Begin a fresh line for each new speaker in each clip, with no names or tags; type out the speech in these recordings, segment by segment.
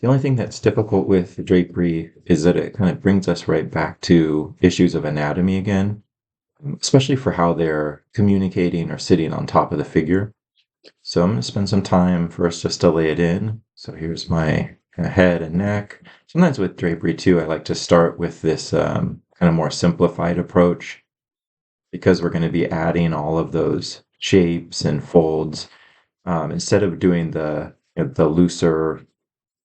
The only thing that's difficult with drapery is that it kind of brings us right back to issues of anatomy again, especially for how they're communicating or sitting on top of the figure. So I'm going to spend some time first just to lay it in. So here's my kind of head and neck. Sometimes with drapery too, I like to start with this kind of more simplified approach because we're going to be adding all of those shapes and folds. Instead of doing the looser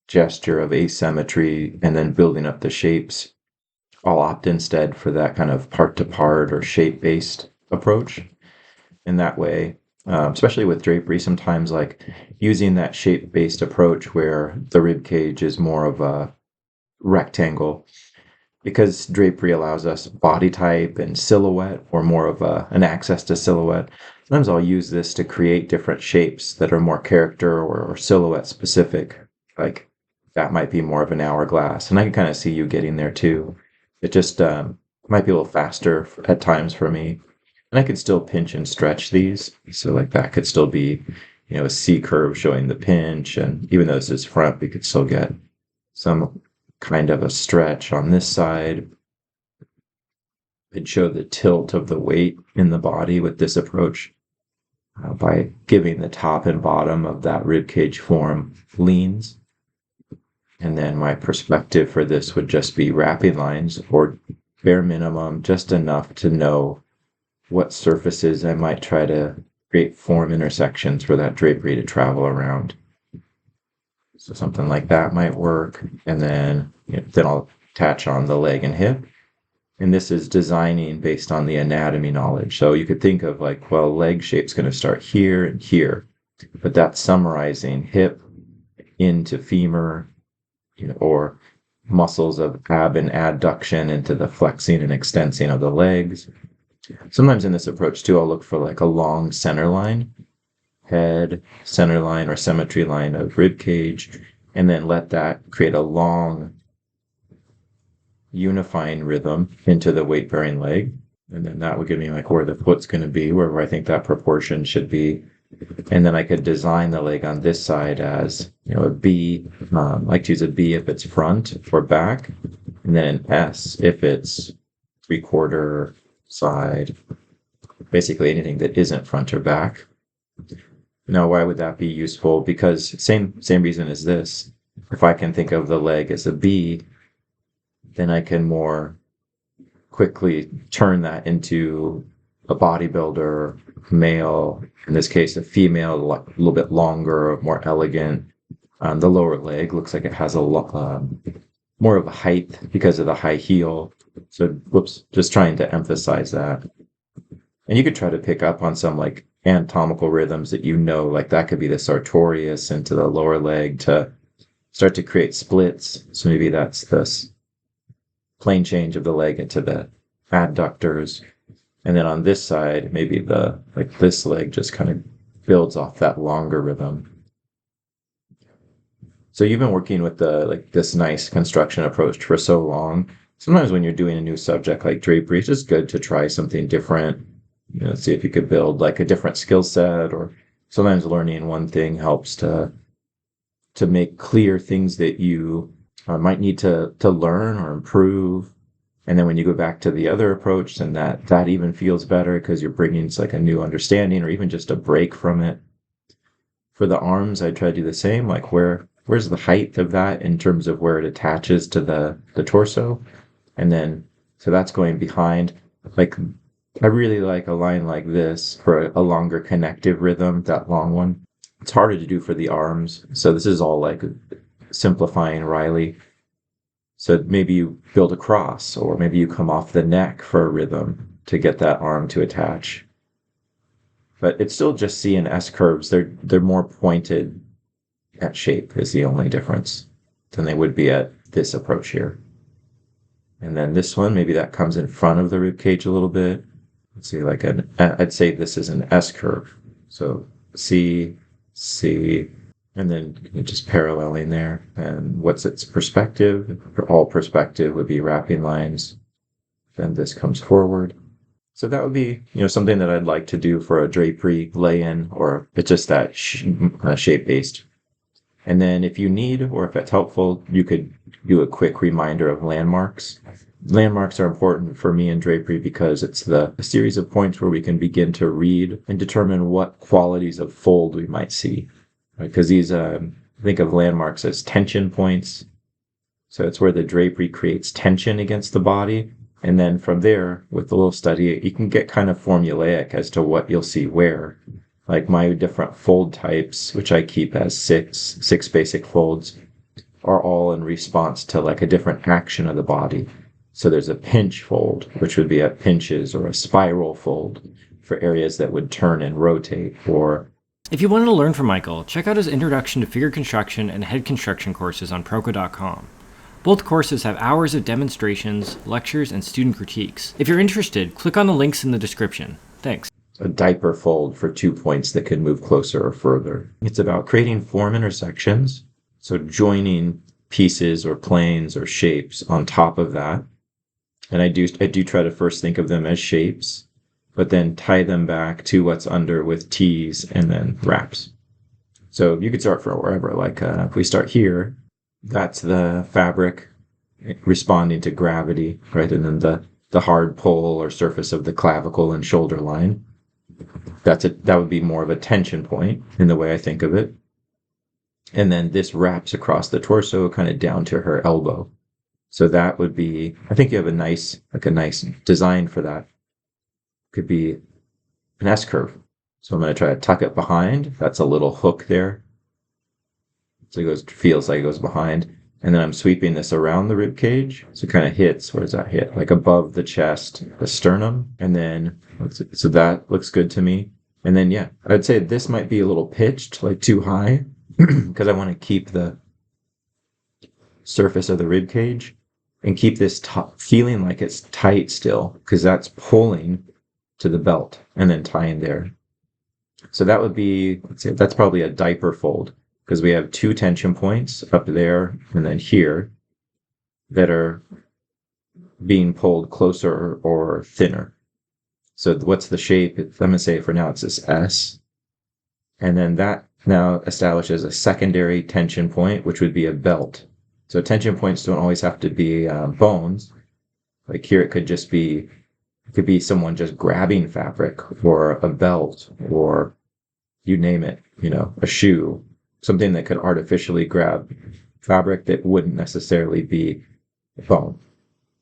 gesture of asymmetry and then building up the shapes, I'll opt instead for that kind of part to part or shape based approach. In that way, especially with drapery, sometimes like using that shape based approach where the rib cage is more of a rectangle, because drapery allows us body type and silhouette or more of an access to silhouette. Sometimes I'll use this to create different shapes that are more character or silhouette specific. Like that might be more of an hourglass. And I can kind of see you getting there too. It just might be a little faster at times for me. And I could still pinch and stretch these. So like that could still be, a C curve showing the pinch. And even though this is front, we could still get some kind of a stretch on this side. It'd show the tilt of the weight in the body with this approach by giving the top and bottom of that rib cage form leans. And then my perspective for this would just be wrapping lines, or bare minimum, just enough to know what surfaces I might try to create form intersections for that drapery to travel around. So something like that might work. And then, then I'll attach on the leg and hip. And this is designing based on the anatomy knowledge. So you could think of like, well, leg shape's going to start here and here, but that's summarizing hip into femur, or muscles of ab and adduction into the flexing and extensing of the legs. Sometimes in this approach too, I'll look for like a long center line, head, center line, or symmetry line of rib cage, and then let that create a long unifying rhythm into the weight-bearing leg. And then that would give me like where the foot's going to be, where I think that proportion should be. And then I could design the leg on this side as, a B. I like to use a B if it's front or back, and then an S if it's 3/4 side, basically anything that isn't front or back. Now, why would that be useful? Because same reason as this. If I can think of the leg as a B, then I can more quickly turn that into a bodybuilder, male, in this case, a female, a little bit longer, more elegant. The lower leg looks like it has a lot more of a height because of the high heel. So, just trying to emphasize that. And you could try to pick up on some like anatomical rhythms that like that could be the sartorius into the lower leg to start to create splits. So maybe that's this plane change of the leg into the adductors. And then on this side, maybe this leg just kind of builds off that longer rhythm. So you've been working with this nice construction approach for so long. Sometimes when you're doing a new subject like drapery, it's just good to try something different. See if you could build like a different skill set, or sometimes learning one thing helps to make clear things that you might need to learn or improve. And then when you go back to the other approach, then that even feels better because you're bringing like a new understanding or even just a break from it. For the arms, I try to do the same, like where's the height of that in terms of where it attaches to the torso. And then, so that's going behind. Like, I really like a line like this for a longer connective rhythm, that long one. It's harder to do for the arms. So this is all like simplifying Riley. So maybe you build a cross, or maybe you come off the neck for a rhythm to get that arm to attach. But it's still just C and S curves. They're more pointed at shape is the only difference than they would be at this approach here. And then this one, maybe that comes in front of the rib cage a little bit. Let's see, I'd say this is an S curve. So C, C, and then just paralleling there. And what's its perspective? All perspective would be wrapping lines. Then this comes forward. So that would be, something that I'd like to do for a drapery lay-in, or it's just that shape-based. And then if you need, or if it's helpful, you could do a quick reminder of landmarks. Landmarks are important for me in drapery because it's a series of points where we can begin to read and determine what qualities of fold we might see. Because these, think of landmarks as tension points. So it's where the drapery creates tension against the body. And then from there, with a little study, you can get kind of formulaic as to what you'll see where. Like my different fold types, which I keep as six basic folds, are all in response to like a different action of the body. So there's a pinch fold, which would be at pinches, or a spiral fold for areas that would turn and rotate. Or
if you wanted to learn from Michael, check out his Introduction to Figure Construction and Head Construction courses on Proko.com. Both courses have hours of demonstrations, lectures, and student critiques. If you're interested, click on the links in the description. Thanks.
A diaper fold for 2 points that can move closer or further. It's about creating form intersections, so joining pieces or planes or shapes on top of that. And I do try to first think of them as shapes, but then tie them back to what's under with tees and then wraps. So you could start from wherever, like if we start here, that's the fabric responding to gravity, right? And then the hard pull or surface of the clavicle and shoulder line. That would be more of a tension point in the way I think of it. And then this wraps across the torso, kind of down to her elbow. So that would be, I think you have a nice design for that. Could be an S curve. So I'm going to try to tuck it behind. That's a little hook there. So it feels like it goes behind. And then I'm sweeping this around the rib cage. So it kind of hits, where does that hit? Like above the chest, the sternum. And then, so that looks good to me. And then, yeah, I'd say this might be a little pitched, like too high, because I want to keep the surface of the rib cage and keep this feeling like it's tight still, because that's pulling to the belt and then tying there. So that would be, let's say, that's probably a diaper fold, because we have 2 tension points up there and then here that are being pulled closer or thinner. So what's the shape? I'm going to say for now it's this S. And then that now establishes a secondary tension point, which would be a belt. So tension points don't always have to be bones. Like here it could be someone just grabbing fabric, or a belt, or you name it, a shoe. Something that could artificially grab fabric that wouldn't necessarily be bone.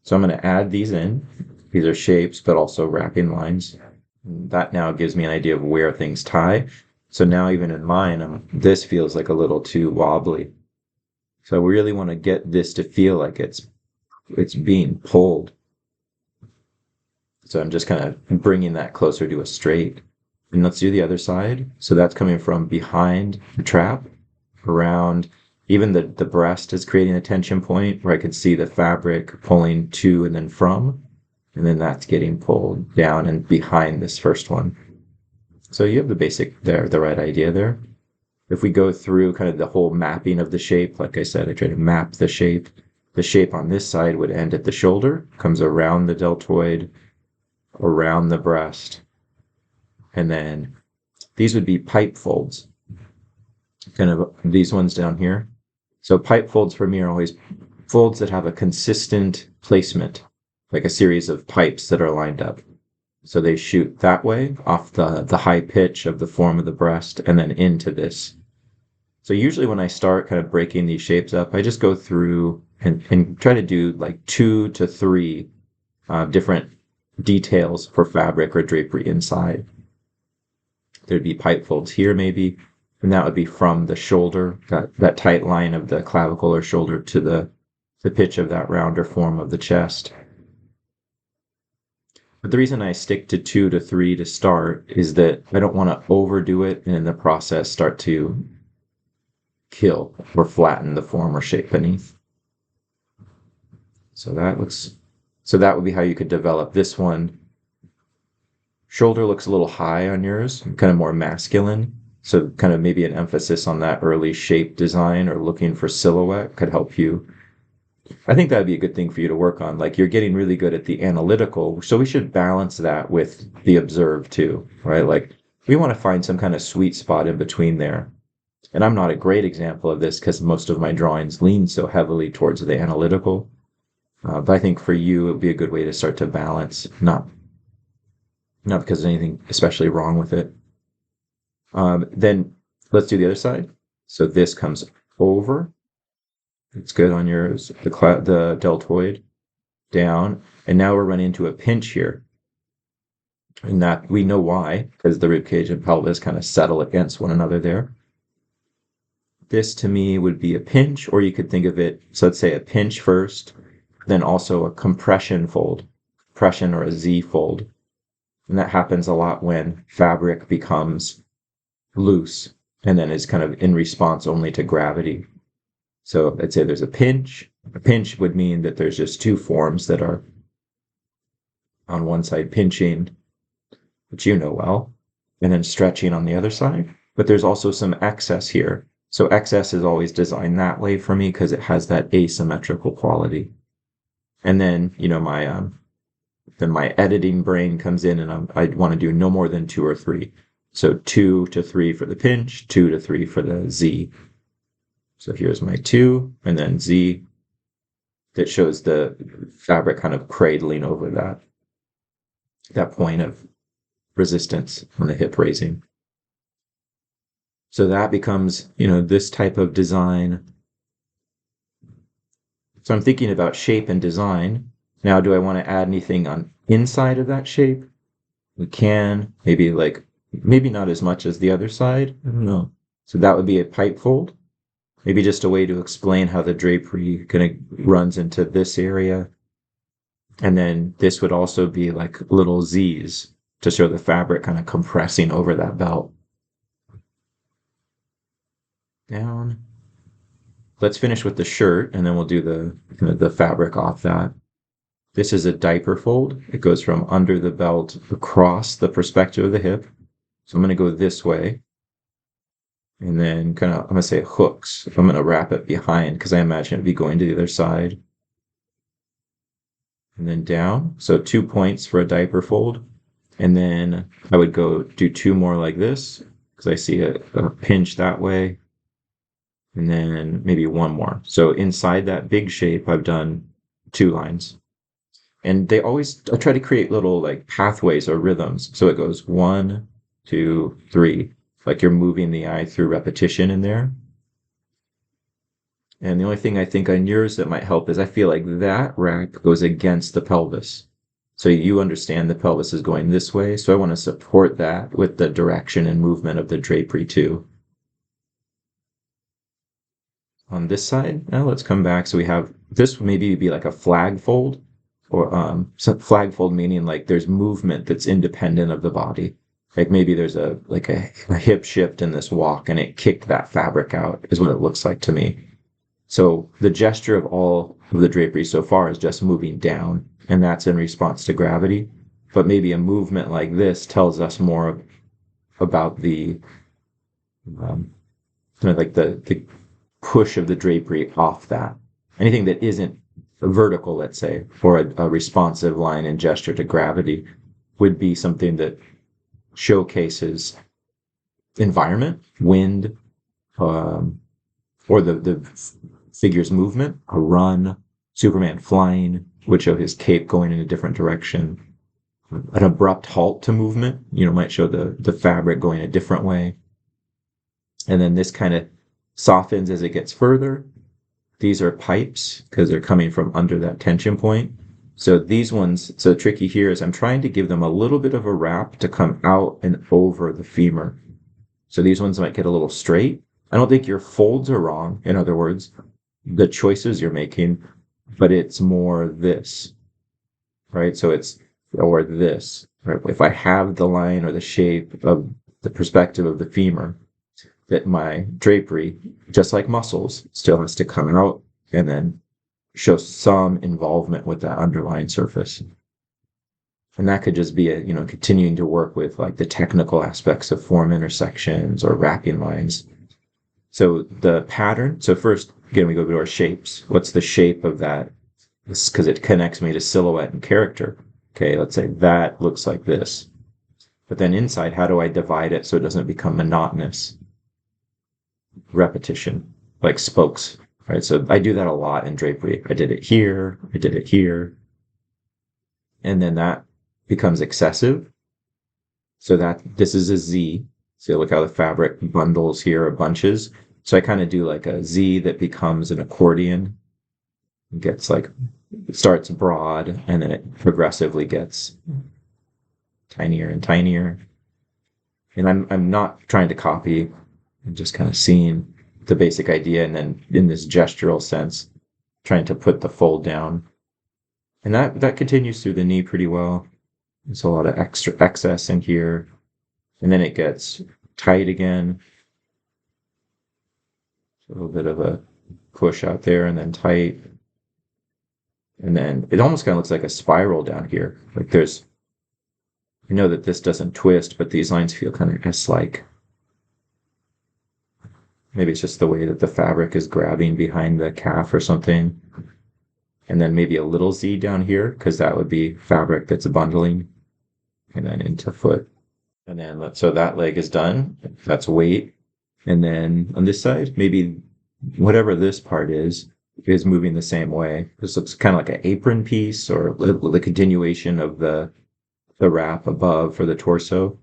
So I'm going to add these in. These are shapes, but also wrapping lines. That now gives me an idea of where things tie. So now even in mine, this feels like a little too wobbly. So we really want to get this to feel like it's being pulled. So I'm just kind of bringing that closer to a straight. And let's do the other side. So that's coming from behind the trap, around, even the breast is creating a tension point where I could see the fabric pulling to and then from, and then that's getting pulled down and behind this first one. So you have the basic there, the right idea there. If we go through kind of the whole mapping of the shape, like I said, I try to map the shape. The shape on this side would end at the shoulder, comes around the deltoid, around the breast, and then these would be pipe folds, kind of these ones down here. So pipe folds for me are always folds that have a consistent placement, like a series of pipes that are lined up. So they shoot that way off the high pitch of the form of the breast and then into this. So usually when I start kind of breaking these shapes up, I just go through and try to do like 2 to 3 different details for fabric or drapery inside. There'd be pipe folds here maybe, and that would be from the shoulder, that tight line of the clavicle or shoulder to the pitch of that rounder form of the chest. But the reason I stick to 2 to 3 to start is that I don't want to overdo it and in the process start to kill or flatten the form or shape beneath. So that would be how you could develop this one. Shoulder looks a little high on yours, kind of more masculine. So kind of maybe an emphasis on that early shape design or looking for silhouette could help you. I think that'd be a good thing for you to work on. Like you're getting really good at the analytical, so we should balance that with the observed too, right? Like we want to find some kind of sweet spot in between there. And I'm not a great example of this because most of my drawings lean so heavily towards the analytical. But I think for you, it would be a good way to start to balance, not because there's anything especially wrong with it. Then let's do the other side. So this comes over. It's good on yours, the deltoid down. And now we're running into a pinch here. And that we know why, because the ribcage and pelvis kind of settle against one another there. This to me would be a pinch, or you could think of it, so let's say a pinch first, then also a compression fold, compression or a Z fold. And that happens a lot when fabric becomes loose and then is kind of in response only to gravity. So I'd say there's a pinch. A pinch would mean that there's just two forms that are on one side pinching, which you know well, and then stretching on the other side. But there's also some excess here. So excess is always designed that way for me because it has that asymmetrical quality. And then, my editing brain comes in and I want to do no more than 2 or 3. So 2 to 3 for the pinch, 2 to 3 for the Z. So here's my 2 and then Z that shows the fabric kind of cradling over that point of resistance on the hip raising. So that becomes, this type of design. So I'm thinking about shape and design. Now, do I want to add anything on inside of that shape? We can, maybe not as much as the other side. I don't know. So that would be a pipe fold. Maybe just a way to explain how the drapery kind of runs into this area. And then this would also be like little Z's to show the fabric kind of compressing over that belt. Down. Let's finish with the shirt and then we'll do the fabric off that. This is a diaper fold. It goes from under the belt across the perspective of the hip. So I'm going to go this way. And then I'm going to say hooks. I'm going to wrap it behind because I imagine it'd be going to the other side. And then down. So 2 points for a diaper fold. And then I would go do 2 more like this because I see a pinch that way. And then maybe 1 more. So inside that big shape, I've done 2 lines. And I try to create little pathways or rhythms. So it goes 1, 2, 3. Like you're moving the eye through repetition in there. And the only thing I think on yours that might help is I feel like that wrap goes against the pelvis. So you understand the pelvis is going this way. So I want to support that with the direction and movement of the drapery too. On this side, now let's come back. So we have this maybe be like a flag fold, or flag fold meaning like there's movement that's independent of the body. Like maybe there's a hip shift in this walk and it kicked that fabric out is what it looks like to me. So the gesture of all of the drapery so far is just moving down, and that's in response to gravity. But maybe a movement like this tells us more about the the push of the drapery off that. Anything that isn't vertical, let's say, or a responsive line and gesture to gravity would be something that showcases environment, wind, or the figure's movement, a run, Superman flying, would show his cape going in a different direction. An abrupt halt to movement, might show the fabric going a different way. And then this kind of softens as it gets further. These are pipes because they're coming from under that tension point. So these ones, so tricky here is I'm trying to give them a little bit of a wrap to come out and over the femur. So these ones might get a little straight. I don't think your folds are wrong, in other words, the choices you're making, but it's more this, right? So or this, right? If I have the line or the shape of the perspective of the femur, that my drapery, just like muscles, still has to come out and then show some involvement with that underlying surface. And that could just be continuing to work with the technical aspects of form intersections or wrapping lines. So the pattern, so first, again, we go to our shapes. What's the shape of that? Because it connects me to silhouette and character. Okay, let's say that looks like this. But then inside, how do I divide it so it doesn't become monotonous? repetition, like spokes, right? So I do that a lot in drapery. I did it here, I did it here, and then that becomes excessive. So that this is a Z. So look how the fabric bundles here or bunches. So I kind of do like a Z that becomes an accordion. It gets like, it starts broad and then it progressively gets tinier and tinier. And I'm not trying to copy. I'm just kind of seeing the basic idea and then in this gestural sense, trying to put the fold down. And that continues through the knee pretty well. There's a lot of extra excess in here. And then it gets tight again. A little bit of a push out there and then tight. And then it almost kind of looks like a spiral down here. Like there's, I know that this doesn't twist, but these lines feel kind of S-like. Maybe it's just the way that the fabric is grabbing behind the calf or something. And then maybe a little Z down here, because that would be fabric that's bundling. And then into foot. And then, so that leg is done. That's weight. And then on this side, maybe whatever this part is moving the same way. This looks kind of like an apron piece or the continuation of the wrap above for the torso.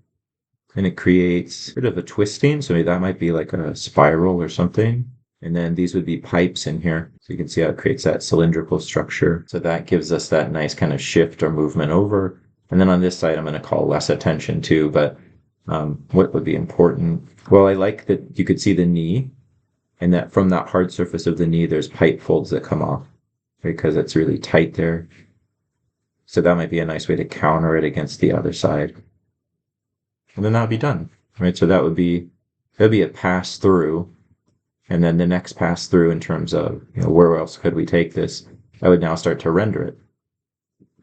And it creates a bit of a twisting. So maybe that might be like a spiral or something. And then these would be pipes in here. So you can see how it creates that cylindrical structure. So that gives us that nice kind of shift or movement over. And then on this side, I'm going to call less attention to, but what would be important? Well, I like that you could see the knee, and that from that hard surface of the knee, there's pipe folds that come off because it's really tight there. So that might be a nice way to counter it against the other side. And then that would be done, right? So that would be a pass through. And then the next pass through in terms of, where else could we take this? I would now start to render it.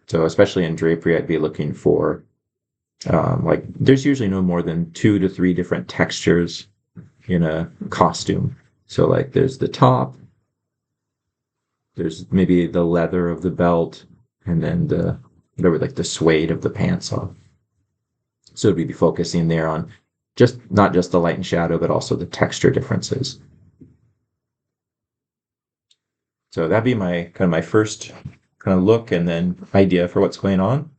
So especially in drapery, I'd be looking for, like, there's usually no more than 2 to 3 different textures in a costume. So like there's the top, there's maybe the leather of the belt, and then the, whatever, like the suede of the pants off. So we'd be focusing there on not just the light and shadow, but also the texture differences. So that'd be my first kind of look and then idea for what's going on.